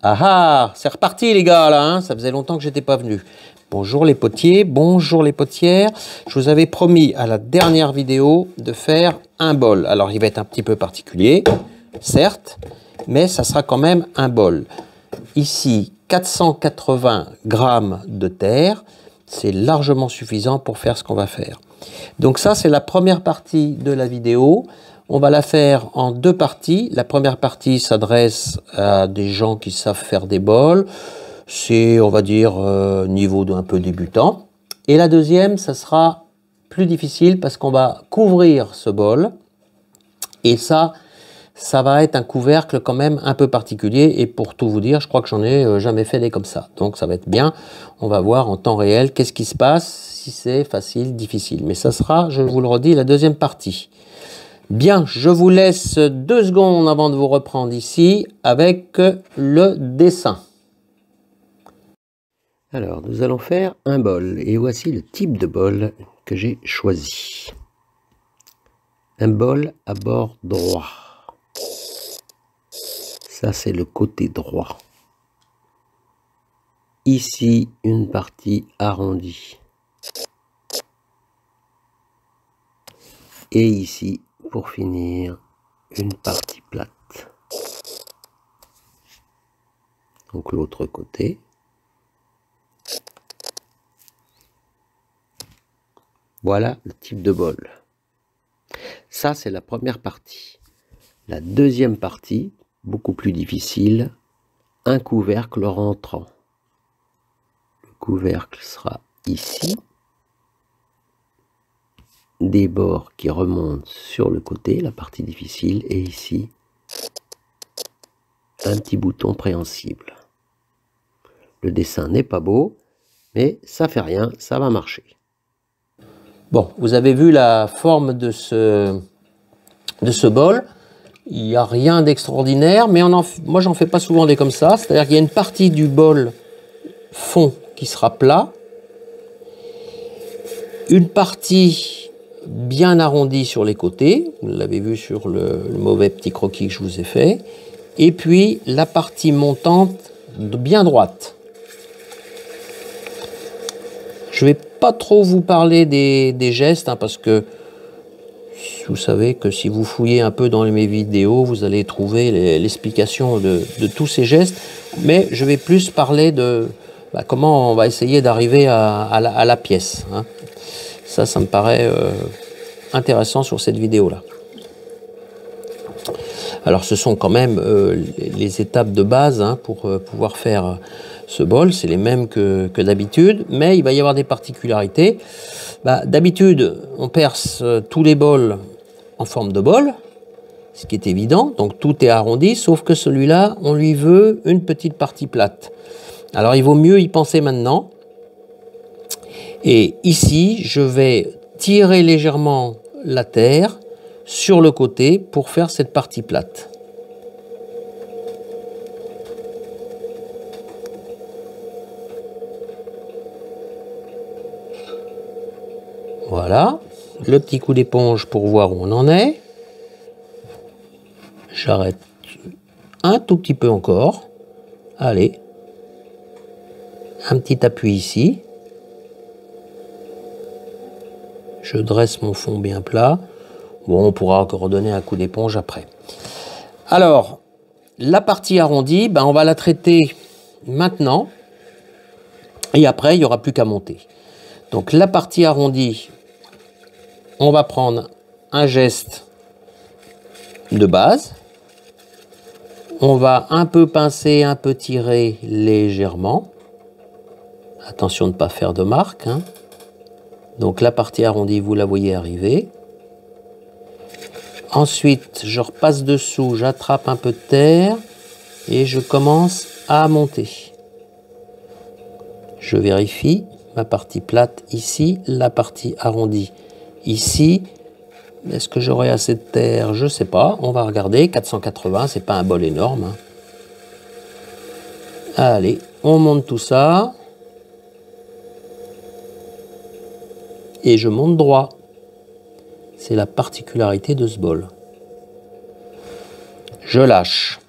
Ah ah, c'est reparti les gars là, hein, ça faisait longtemps que j'étais pas venu. Bonjour les potiers, bonjour les potières. Je vous avais promis à la dernière vidéo de faire un bol. Alors il va être un petit peu particulier, certes, mais ça sera quand même un bol. Ici, 480 grammes de terre, c'est largement suffisant pour faire ce qu'on va faire. Donc ça, c'est la première partie de la vidéo. On va la faire en deux parties. La première partie s'adresse à des gens qui savent faire des bols. C'est, on va dire, niveau d'un peu débutant. Et la deuxième, ça sera plus difficile parce qu'on va couvrir ce bol. Et ça va être un couvercle quand même un peu particulier. Et pour tout vous dire, je crois que j'en ai jamais fait des comme ça. Donc ça va être bien. On va voir en temps réel qu'est-ce qui se passe, si c'est facile, difficile. Mais ça sera, je vous le redis, la deuxième partie. Bien, je vous laisse 2 secondes avant de vous reprendre ici avec le dessin. Alors, nous allons faire un bol. Et voici le type de bol que j'ai choisi. Un bol à bord droit. Ça, c'est le côté droit. Ici, une partie arrondie. Et ici, pour finir, une partie plate. Donc l'autre côté. Voilà le type de bol. Ça, c'est la première partie. La deuxième partie, beaucoup plus difficile, un couvercle rentrant. Le couvercle sera ici. Des bords qui remontent sur le côté, la partie difficile, et ici, un petit bouton préhensible. Le dessin n'est pas beau, mais ça fait rien, ça va marcher. Bon, vous avez vu la forme de ce bol. Il n'y a rien d'extraordinaire, mais moi j'en fais pas souvent des comme ça. C'est-à-dire qu'il y a une partie du bol fond qui sera plat, une partie bien arrondi sur les côtés, vous l'avez vu sur le mauvais petit croquis que je vous ai fait, et puis la partie montante bien droite. Je ne vais pas trop vous parler des gestes, hein, parce que vous savez que si vous fouillez un peu dans mes vidéos, vous allez trouver l'explication de tous ces gestes, mais je vais plus parler de comment on va essayer d'arriver à la pièce, hein. Ça me paraît intéressant sur cette vidéo-là. Alors ce sont quand même les étapes de base, hein, pour pouvoir faire ce bol. C'est les mêmes que d'habitude, mais il va y avoir des particularités. D'habitude, on perce tous les bols en forme de bol, ce qui est évident. Donc tout est arrondi, sauf que celui-là, on lui veut une petite partie plate. Alors il vaut mieux y penser maintenant. Et ici, je vais tirer légèrement la terre sur le côté pour faire cette partie plate. Voilà, le petit coup d'éponge pour voir où on en est. J'arrête un tout petit peu encore. Allez, un petit appui ici. Je dresse mon fond bien plat. Bon, on pourra encore redonner un coup d'éponge après. Alors, la partie arrondie, on va la traiter maintenant. Et après, il n'y aura plus qu'à monter. Donc, la partie arrondie, on va prendre un geste de base. On va un peu pincer, un peu tirer légèrement. Attention de ne pas faire de marque, hein. Donc la partie arrondie, vous la voyez arriver. Ensuite, je repasse dessous, j'attrape un peu de terre et je commence à monter. Je vérifie ma partie plate ici, la partie arrondie ici. Est-ce que j'aurai assez de terre? Je ne sais pas. On va regarder. 480, c'est pas un bol énorme, hein. Allez, on monte tout ça. Et je monte droit. C'est la particularité de ce bol. Je lâche.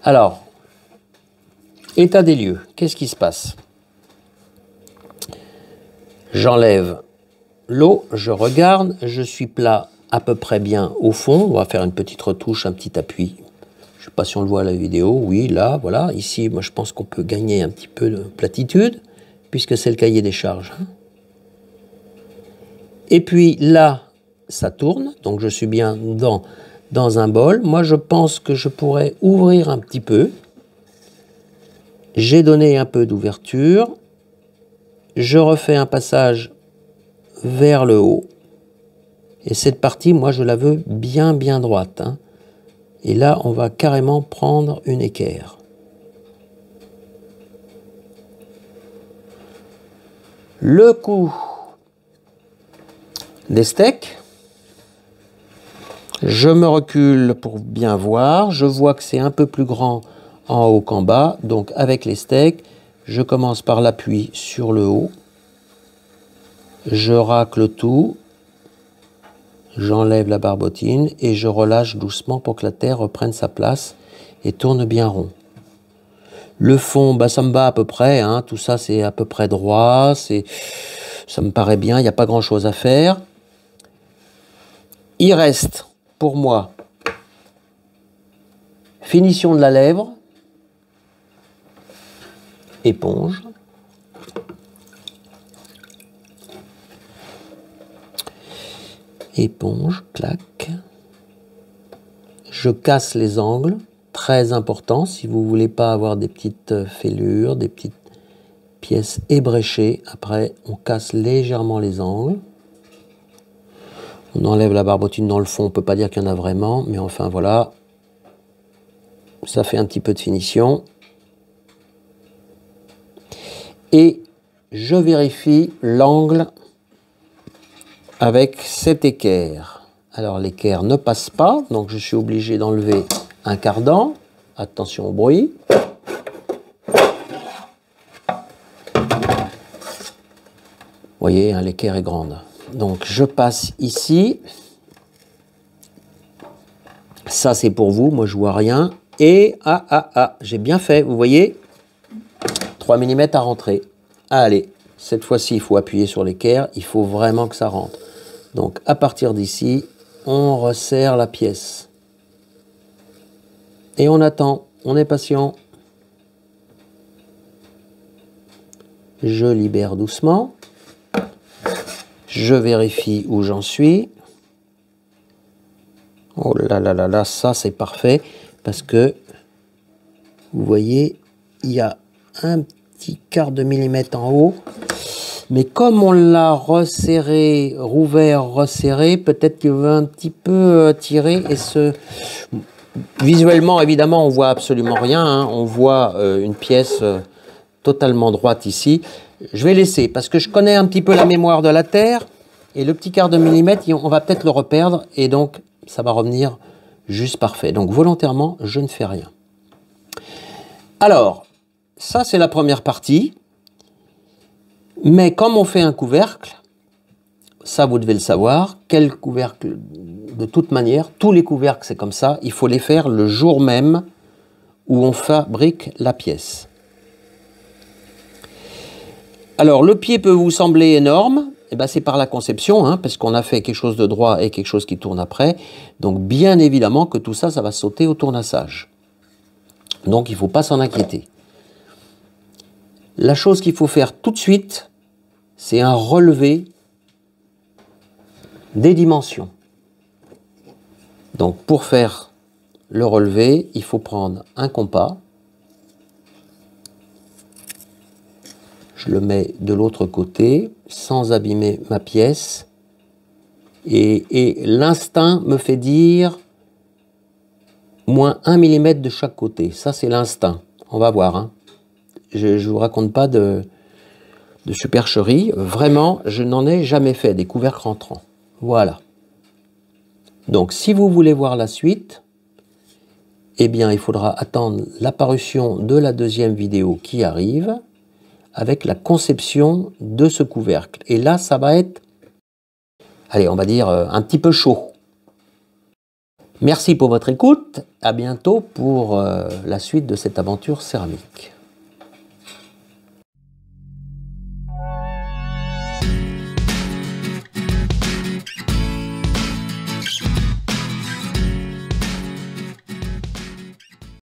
Alors, État des lieux, qu'est-ce qui se passe? J'enlève l'eau, je regarde, je suis plat à peu près bien au fond. On va faire une petite retouche, un petit appui. Je ne sais pas si on le voit à la vidéo. Oui, là, voilà. Ici, moi, je pense qu'on peut gagner un petit peu de platitude, puisque c'est le cahier des charges. Et puis là, ça tourne. Donc, je suis bien dans un bol. Moi, je pense que je pourrais ouvrir un petit peu. J'ai donné un peu d'ouverture. Je refais un passage vers le haut. Et cette partie, moi, je la veux bien droite. Et là, on va carrément prendre une équerre. Le coup des steaks. Je me recule pour bien voir. Je vois que c'est un peu plus grand en haut qu'en bas. Donc, avec les steaks, je commence par l'appui sur le haut. Je racle tout. J'enlève la barbotine et je relâche doucement pour que la terre reprenne sa place et tourne bien rond. Le fond, bah, ça me va à peu près. Tout ça, c'est à peu près droit. Ça me paraît bien. Il n'y a pas grand-chose à faire. Il reste, pour moi, finition de la lèvre, éponge. Éponge, clac. Je casse les angles, très important si vous ne voulez pas avoir des petites fêlures, des petites pièces ébréchées. Après, on casse légèrement les angles. On enlève la barbotine dans le fond, on ne peut pas dire qu'il y en a vraiment, mais enfin voilà. Ça fait un petit peu de finition. Et je vérifie l'angle avec cet équerre. Alors l'équerre ne passe pas, donc je suis obligé d'enlever un cardan. Attention au bruit. Vous voyez, l'équerre est grande. Donc je passe ici. Ça c'est pour vous, moi je vois rien. Et j'ai bien fait, vous voyez, 3 mm à rentrer. Allez, cette fois-ci il faut appuyer sur l'équerre, il faut vraiment que ça rentre. Donc à partir d'ici, on resserre la pièce. Et on attend, on est patient. Je libère doucement. Je vérifie où j'en suis. Oh là là là là, ça c'est parfait. Parce que, vous voyez, il y a un petit quart de millimètre en haut. Mais comme on l'a resserré, rouvert, resserré, peut-être qu'il va un petit peu tirer et se... Visuellement, évidemment, on voit absolument rien. On voit une pièce totalement droite ici. Je vais laisser, parce que je connais un petit peu la mémoire de la terre. Et le petit quart de millimètre, on va peut-être le reperdre. Et donc, ça va revenir juste parfait. Donc, volontairement, je ne fais rien. Alors, ça, c'est la première partie. Mais comme on fait un couvercle, ça vous devez le savoir, quel couvercle, de toute manière, tous les couvercles c'est comme ça, il faut les faire le jour même où on fabrique la pièce. Alors le pied peut vous sembler énorme, et ben, c'est par la conception, parce qu'on a fait quelque chose de droit et quelque chose qui tourne après, donc bien évidemment que tout ça, ça va sauter au tournassage. Donc il ne faut pas s'en inquiéter. La chose qu'il faut faire tout de suite, c'est un relevé des dimensions. Donc pour faire le relevé, il faut prendre un compas. Je le mets de l'autre côté, sans abîmer ma pièce. Et l'instinct me fait dire moins 1 mm de chaque côté. Ça, c'est l'instinct. On va voir. Je ne vous raconte pas de supercherie. Vraiment, je n'en ai jamais fait des couvercles rentrants. Voilà. Donc, si vous voulez voir la suite, eh bien, il faudra attendre l'apparition de la deuxième vidéo qui arrive avec la conception de ce couvercle. Et là, ça va être, allez, on va dire un petit peu chaud. Merci pour votre écoute. À bientôt pour la suite de cette aventure céramique.